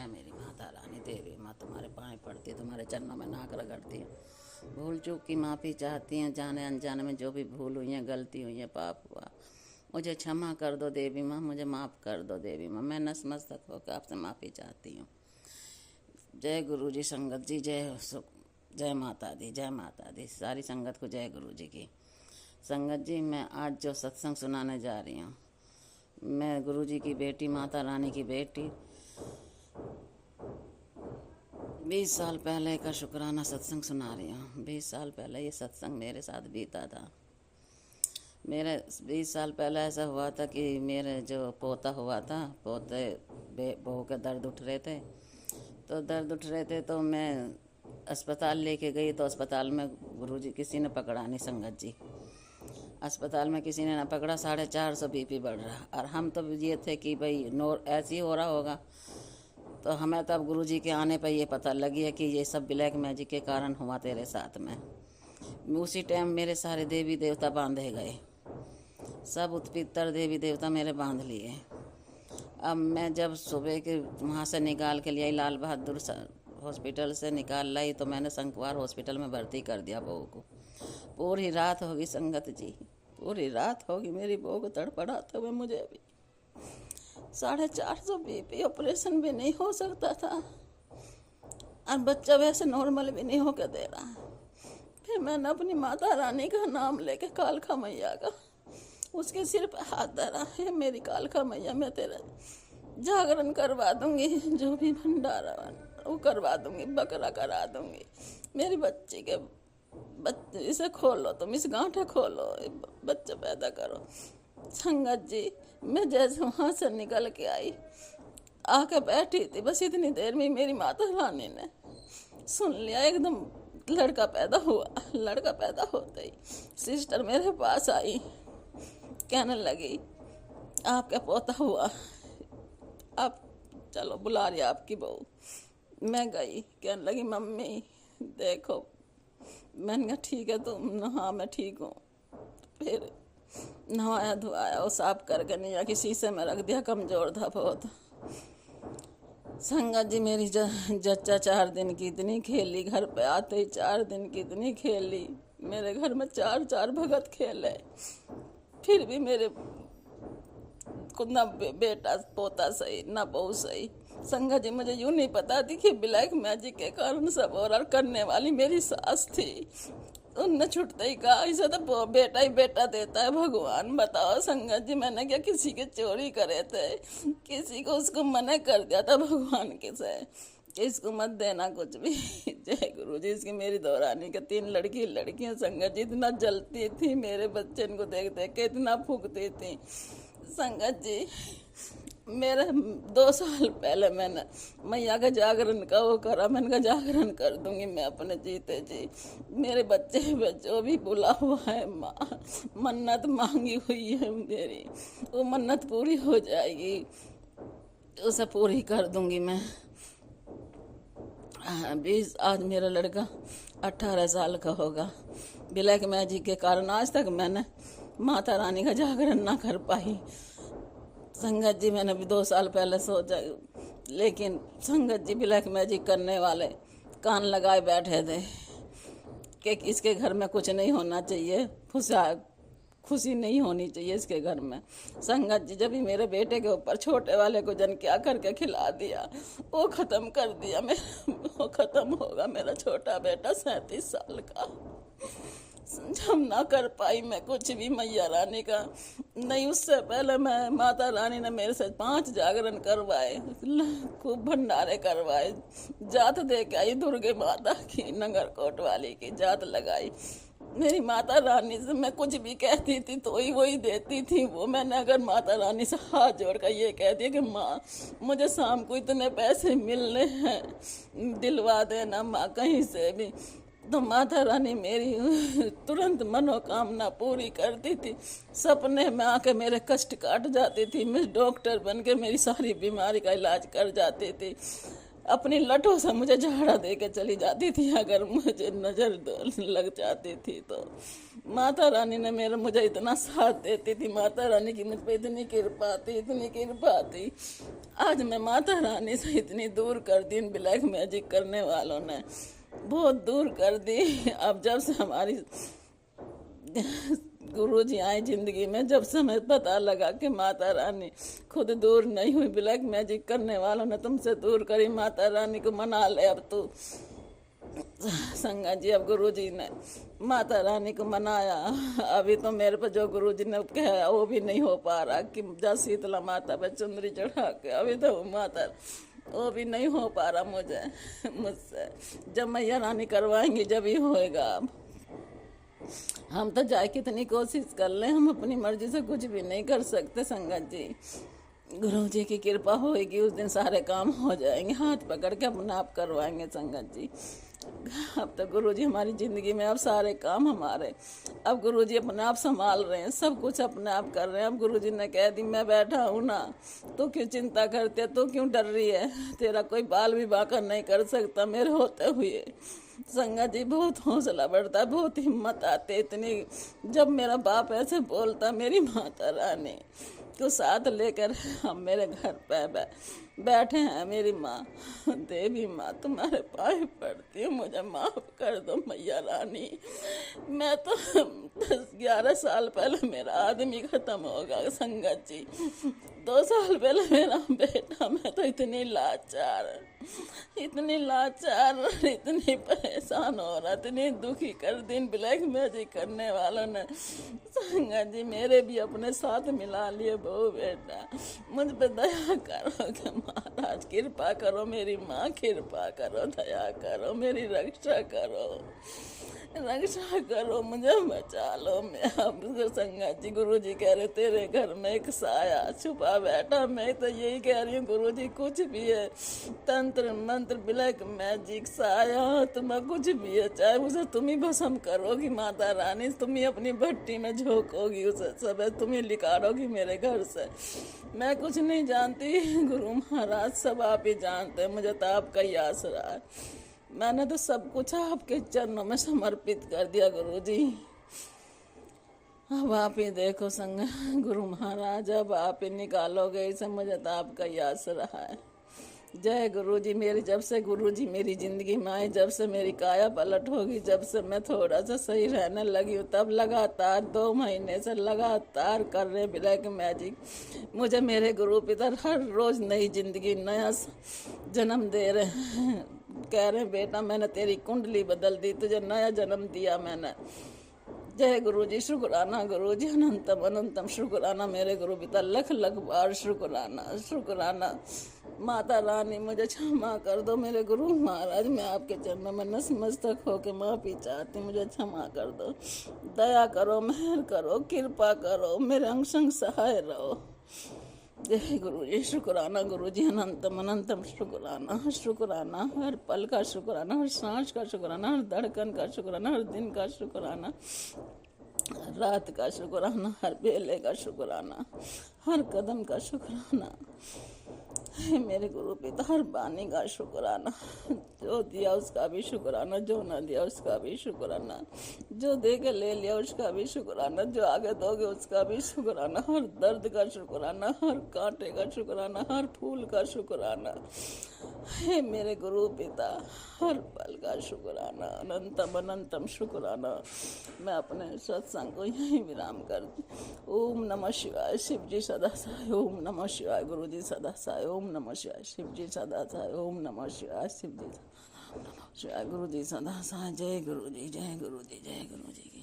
जय मेरी माता रानी देवी माँ, तुम्हारे पाँव पड़ती, तुम्हारे चरणों में नाक रगड़ती हूँ। भूल चूक की माफ़ी चाहती हैं, जाने अनजाने में जो भी भूल हुई है, गलती हुई है, पाप हुआ, मुझे क्षमा कर दो देवी माँ, मुझे माफ़ कर दो देवी माँ। मैं नतमस्तक होकर आपसे माफ़ी चाहती हूँ। जय गुरु जी, संगत जी, जय माता दी, जय माता दी। सारी संगत को जय गुरु जी की। संगत जी, मैं आज जो सत्संग सुनाने जा रही हूँ, मैं गुरु जी की बेटी, माता रानी की बेटी, 20 साल पहले का शुक्राना सत्संग सुना रही हूँ। 20 साल पहले ये सत्संग मेरे साथ बीता था। मेरे 20 साल पहले ऐसा हुआ था कि मेरे जो पोता हुआ था, पोते बहू के दर्द उठ रहे थे, तो मैं अस्पताल लेके गई। तो अस्पताल में गुरुजी किसी ने पकड़ा नहीं, संगत जी, अस्पताल में किसी ने ना पकड़ा। 450 बीपी बढ़ रहा, और हम तो ये थे कि भाई ऐसे ही हो रहा होगा। तो हमें तब गुरुजी के आने पर ये पता लगी है कि ये सब ब्लैक मैजिक के कारण हुआ तेरे साथ में। उसी टाइम मेरे सारे देवी देवता बांधे गए, सब उत्पितर देवी देवता मेरे बांध लिए। अब मैं जब सुबह के वहाँ से निकाल के लिए लाल बहादुर हॉस्पिटल से निकाल लाई, तो मैंने शंकवार हॉस्पिटल में भर्ती कर दिया बहू को। पूरी रात होगी संगत जी, पूरी रात होगी मेरी बहू को तड़पड़ाते हुए। मुझे अभी 450 बीपी, ऑपरेशन भी नहीं हो सकता था, और बच्चा वैसे नॉर्मल भी नहीं होकर दे रहा है। फिर मैंने अपनी माता रानी का नाम लेके, कालका मैया का, उसके सिर पर हाथ धरा है। मेरी कालका मैया, मैं तेरा जागरण करवा दूंगी, जो भी भंडारा वो करवा दूंगी, बकरा करा दूंगी। मेरी बच्ची के इसे खोलो, तुम इस गांठे खोलो, बच्चा पैदा करो। संगत जी, मैं जैसे वहाँ से निकल के आई, आके बैठी थी, बस इतनी देर में मेरी माता रानी ने सुन लिया। एकदम लड़का पैदा हुआ। लड़का पैदा होते ही सिस्टर मेरे पास आई, कहने लगी आपका पोता हुआ, आप चलो, बुला रही आपकी बहू। मैं गई, कहने लगी मम्मी देखो। मैंने कहा ठीक है तुम, हाँ मैं ठीक हूँ। फिर नहाया धोआया, वो साफ करके नहीं कि शीशे में रख दिया, कमज़ोर था बहुत। संगत जी, मेरी जच्चा 4 दिन की इतनी खेली, घर पे आते ही 4 दिन की इतनी खेली। मेरे घर में 4 भगत खेले, फिर भी मेरे को ना बेटा पोता सही, ना बहू सही। संगत जी, मुझे यूँ नहीं पता थी कि ब्लैक मैजिक के कारण सब और करने वाली मेरी सास थी। उनने छुटते ही कहा इसे तो बेटा ही बेटा देता है भगवान। बताओ संगत जी, मैंने क्या किसी के चोरी करे थे, किसी को उसको मना कर दिया था भगवान के से कि इसको मत देना कुछ भी। जय गुरु जी। इसकी मेरी दौरानी के 3 लड़कियां संगत जी इतना जलती थी, मेरे बच्चे को देख देख के इतना फूकती थी। संगत जी, मेरे 2 साल पहले मैंने मैया का जागरण का वो करा। मैंने कहा जागरण कर दूंगी मैं अपने जीते जी। मेरे बच्चे जो भी बुला हुआ है, मन्नत मांगी हुई है मेरी, वो मन्नत पूरी हो जाएगी, उसे पूरी कर दूंगी मैं। आज मेरा लड़का 18 साल का होगा। ब्लैक मैजिक के कारण आज तक मैंने माता रानी का जागरण ना कर पाई। संगत जी, मैंने भी 2 साल पहले सोचा, लेकिन संगत जी ब्लैक मैजिक करने वाले कान लगाए बैठे थे कि इसके घर में कुछ नहीं होना चाहिए, खुशी नहीं होनी चाहिए इसके घर में। संगत जी, जब भी मेरे बेटे के ऊपर छोटे वाले को जन क्या करके खिला दिया, वो ख़त्म कर दिया। वो ख़त्म होगा मेरा छोटा बेटा 37 साल का। जब ना कर पाई मैं कुछ भी मैया रानी का नहीं, उससे पहले मैं माता रानी ने मेरे से 5 जागरण करवाए, खूब भंडारे करवाए, जात दे के आई दुर्गे माता की, नगरकोट वाली की जात लगाई। मेरी माता रानी से मैं कुछ भी कहती थी तो वही देती थी वो। मैंने अगर माता रानी से हाथ जोड़ कर ये कह दिया कि माँ मुझे शाम को इतने पैसे मिलने हैं, दिलवा देना माँ कहीं से भी, तो माता रानी मेरी तुरंत मनोकामना पूरी करती थी। सपने में आके मेरे कष्ट काट जाती थी। मैं डॉक्टर बन के मेरी सारी बीमारी का इलाज कर जाती थी। अपनी लटों से मुझे झाड़ा दे के चली जाती थी अगर मुझे नज़र लग जाती थी तो। माता रानी ने मेरा मुझे इतना साथ देती थी, माता रानी की मुझ पे इतनी कृपा थी, इतनी कृपा थी। आज मैं माता रानी से इतनी दूर कर दी, इन ब्लैक मैजिक करने वालों ने बहुत दूर कर दी। अब जब से हमारी गुरु जी आए जिंदगी में, जब से हमें पता लगा कि माता रानी खुद दूर नहीं हुई, ब्लैक मैजिक करने वालों ने तुमसे दूर करी, माता रानी को मना ले अब तू। संगत जी, अब गुरुजी ने माता रानी को मनाया। अभी तो मेरे पर जो गुरुजी ने कहा वो भी नहीं हो पा रहा कि जा शीतला माता पे चुंदरी चढ़ा के, अभी तो माता वो भी नहीं हो पा रहा मुझसे। जब मैया रानी करवाएंगी जब ही होएगा। अब हम तो जाए कितनी कोशिश कर ले, हम अपनी मर्जी से कुछ भी नहीं कर सकते। संगत जी, गुरु जी की कृपा होएगी, उस दिन सारे काम हो जाएंगे, हाथ पकड़ के अपने आप करवाएंगे। संगत जी, अब तो गुरु जी हमारी ज़िंदगी में, अब सारे काम हमारे, अब गुरु जी अपने आप संभाल रहे हैं, सब कुछ अपने आप कर रहे हैं। अब गुरु जी ने कह दी मैं बैठा हूँ ना, तो क्यों चिंता करते, तो क्यों डर रही है, तेरा कोई बाल भी बांका नहीं कर सकता मेरे होते हुए। संगत जी, बहुत हौसला बढ़ता है, बहुत हिम्मत आती है इतनी। जब मेरा बाप ऐसे बोलता, मेरी माता रानी को साथ लेकर हम मेरे घर पे बैठे हैं। मेरी माँ, देवी माँ, तुम्हारे पाँव पड़ती हूँ, मुझे माफ़ कर दो मैया रानी। मैं तो 10-11 साल पहले मेरा आदमी ख़त्म होगा। संगत जी, 2 साल पहले मेरा बेटा, मैं तो इतनी लाचार, इतनी परेशान हो रहा, इतनी दुखी कर दिन ब्लैक मैजिक करने वालों ने। संगत जी, मेरे भी अपने साथ मिला लिए बहू बेटा, मुझ पे दया करो कि महाराज कृपा करो, मेरी माँ कृपा करो, दया करो, मेरी रक्षा करो, मुझे बचा लो। मैं अब संगत जी, गुरु जी कह रहे तेरे घर में एक साया छुपा बैठा, मैं तो यही कह रही हूँ गुरु जी, कुछ भी है, तंत्र मंत्र ब्लैक मैजिक साया तुम्हें कुछ भी है, चाहे उसे तुम ही भस्म करोगी माता रानी, तुम ही अपनी भट्टी में झोंकोगी, उसे सब तुम ही निकालोगी मेरे घर से। मैं कुछ नहीं जानती गुरु महाराज, सब आप ही जानते हैं, मुझे तो आपका ही आसरा है। मैंने तो सब कुछ आपके चरणों में समर्पित कर दिया गुरु जी। अब आप ही देखो गुरु महाराज, अब आप ही निकालोगे इसे, मुझे तो आपका ही आसरा है। जय गुरु जी। मेरी जब से गुरु जी मेरी ज़िंदगी में आए, जब से मेरी काया पलट होगी, जब से मैं थोड़ा सा सही रहने लगी हूँ, तब लगातार 2 महीने से लगातार कर रहे ब्लैक मैजिक। मुझे मेरे गुरु पिता हर रोज़ नई ज़िंदगी, नया जन्म दे रहे हैं, कह रहे हैं बेटा मैंने तेरी कुंडली बदल दी, तुझे नया जन्म दिया मैंने। जय गुरु जी, शुक्राना गुरु जी, अनंतम अनंतम शुक्राना मेरे गुरु पिता, लख लख बार शुक्राना। माता रानी मुझे क्षमा कर दो, मेरे गुरु महाराज, मैं आपके चरणों में नतमस्तक होकर माफी चाहती, मुझे क्षमा कर दो, दया करो, मेहर करो, कृपा करो, मेरे अंग संग सहाय रहो। जय गुरु जी, शुक्राना गुरु जी, अनंतम अनंतम शुक्राना, हर पल का शुक्राना, हर सांस का शुक्राना, हर धड़कन का शुक्राना, हर दिन का शुक्राना, रात का शुक्राना, हर बेले का शुक्राना, हर कदम का शुक्राना। हे मेरे गुरु पिता, हर बानी का शुक्राना, जो दिया उसका भी शुक्राना, जो न दिया उसका भी शुक्राना, जो दे के ले लिया उसका भी शुक्राना, जो आगे दोगे उसका भी शुक्राना, हर दर्द का शुक्राना, हर कांटे का शुक्राना, हर फूल का शुक्राना। हे मेरे गुरु पिता, हर पल का शुक्राना, अनंतम अनंतम शुक्राना। मैं अपने सत्संग को यहीं विराम कर दी। ओम नमः शिवाय, शिव जी सदा सहाय, ओम नमः शिवाय, गुरु जी सदा सहाय, ओम नमः शिवाय, शिव जी सदा सहाय, ओम नमः शिवाय, शिव जी सदा सहाय, गुरु जी सदा सहाय। जय गुरु जी, जय गुरु जी, जय गुरु जी की।